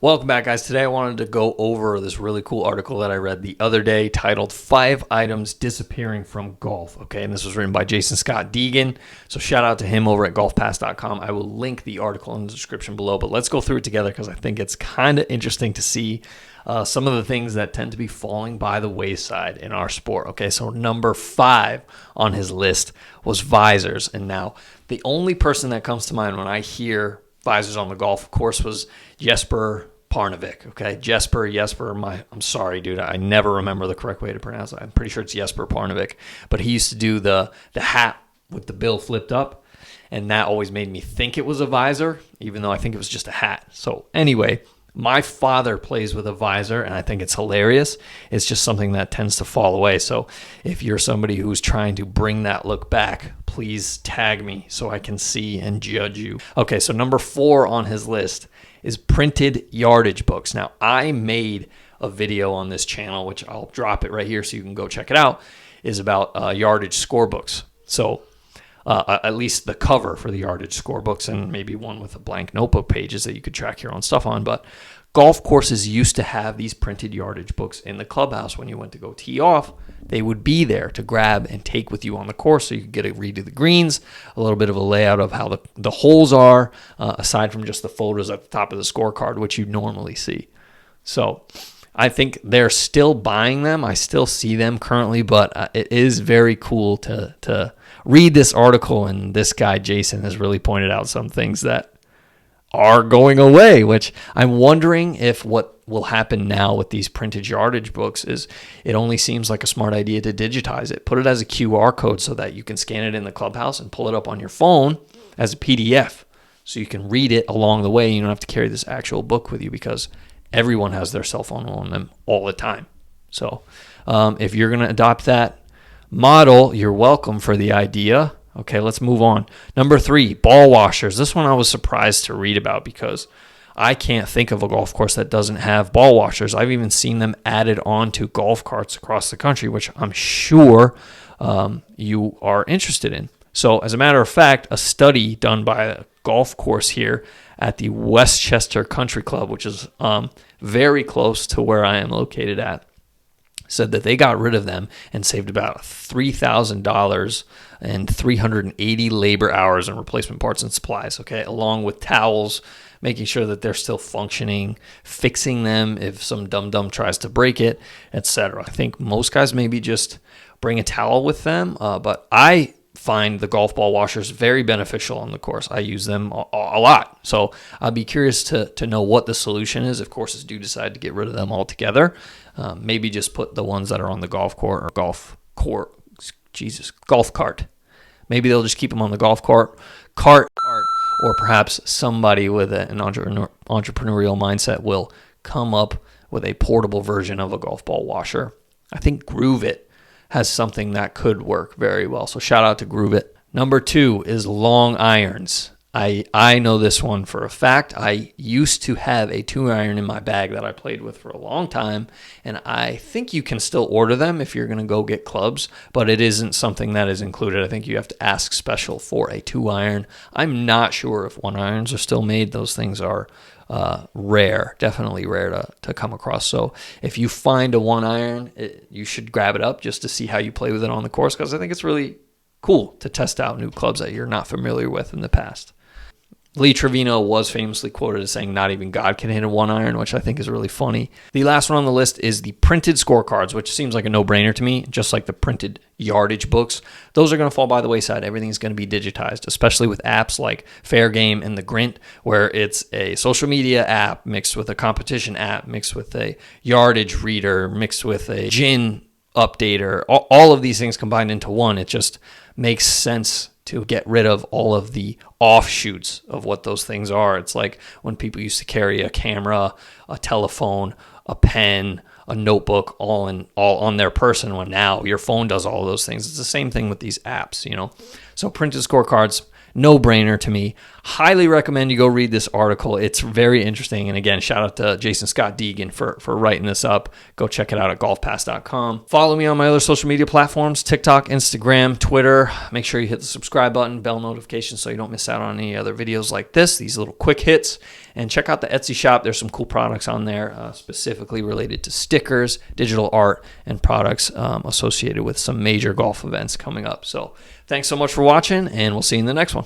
Welcome back, guys. Today I wanted to go over this really cool article that I read the other day titled 5 Items Disappearing from Golf. Okay, and this was written by Jason Scott Deegan. So shout out to him over at golfpass.com. I will link the article in the description below, but let's go through it together because I think it's kind of interesting to see some of the things that tend to be falling by the wayside in our sport. Okay, so number 5 on his list was visors. And now the only person that comes to mind when I hear visors on the golf course was Jesper Parnevik. Okay, Jesper, I'm sorry, dude. I never remember the correct way to pronounce it. I'm pretty sure it's Jesper Parnevik. But he used to do the hat with the bill flipped up, and that always made me think it was a visor, even though I think it was just a hat. So anyway, my father plays with a visor, and I think it's hilarious. It's just something that tends to fall away. So if you're somebody who's trying to bring that look back, please tag me so I can see and judge you. Okay, so number 4 on his list is printed yardage books. Now, I made a video on this channel, which I'll drop it right here so you can go check it out, is about yardage scorebooks. So at least the cover for the yardage scorebooks, and maybe one with a blank notebook pages that you could track your own stuff on. But golf courses used to have these printed yardage books in the clubhouse. When you went to go tee off, they would be there to grab and take with you on the course so you could get a read of the greens, a little bit of a layout of how the holes are, aside from just the photos at the top of the scorecard, which you normally see. So I think they're still buying them. I still see them currently, but it is very cool to read this article, and this guy, Jason, has really pointed out some things that are going away, which I'm wondering if what will happen now with these printed yardage books is it only seems like a smart idea to digitize it. Put it as a QR code so that you can scan it in the clubhouse and pull it up on your phone as a PDF so you can read it along the way. You don't have to carry this actual book with you because everyone has their cell phone on them all the time. So if you're going to adopt that model, you're welcome for the idea. Okay, let's move on. Number 3, ball washers. This one I was surprised to read about because I can't think of a golf course that doesn't have ball washers. I've even seen them added onto golf carts across the country, which I'm sure you are interested in. So as a matter of fact, a study done by a golf course here at the Westchester Country Club, which is very close to where I am located at, said that they got rid of them and saved about $3,000 and 380 labor hours in replacement parts and supplies, okay, along with towels, making sure that they're still functioning, fixing them if some dum-dum tries to break it, etc. I think most guys maybe just bring a towel with them, but I find the golf ball washers very beneficial on the course. I use them a lot. So I'd be curious to know what the solution is if courses do decide to get rid of them altogether. Maybe just put the ones that are on the golf cart. Maybe they'll just keep them on the golf cart, or perhaps somebody with an entrepreneurial mindset will come up with a portable version of a golf ball washer. I think Groove It has something that could work very well. So shout out to Groove It. Number 2 is long irons. I know this one for a fact. I used to have a 2-iron in my bag that I played with for a long time, and I think you can still order them if you're going to go get clubs, but it isn't something that is included. I think you have to ask special for a 2-iron. I'm not sure if 1-irons are still made. Those things are rare, definitely rare to come across. So if you find a 1-iron, you should grab it up just to see how you play with it on the course, because I think it's really cool to test out new clubs that you're not familiar with in the past. Lee Trevino was famously quoted as saying not even God can hit a 1-iron, which I think is really funny. The last one on the list is the printed scorecards, which seems like a no-brainer to me, just like the printed yardage books. Those are going to fall by the wayside. Everything's going to be digitized, especially with apps like Fair Game and The Grint, where it's a social media app mixed with a competition app, mixed with a yardage reader, mixed with a GIN updater. All of these things combined into one. It just makes sense to get rid of all of the offshoots of what those things are. It's like when people used to carry a camera, a telephone, a pen, a notebook, all on their person, when now your phone does all of those things. It's the same thing with these apps, you know. So printed scorecards, no-brainer to me. highly recommend you go read this article. It's very interesting. And again, shout out to Jason Scott Deegan for writing this up. Go check it out at golfpass.com. Follow me on my other social media platforms, TikTok, Instagram, Twitter. Make sure you hit the subscribe button, bell notification, so you don't miss out on any other videos like this, these little quick hits. And check out the Etsy shop. There's some cool products on there, specifically related to stickers, digital art, and products associated with some major golf events coming up. So thanks so much for watching, and we'll see you in the next one.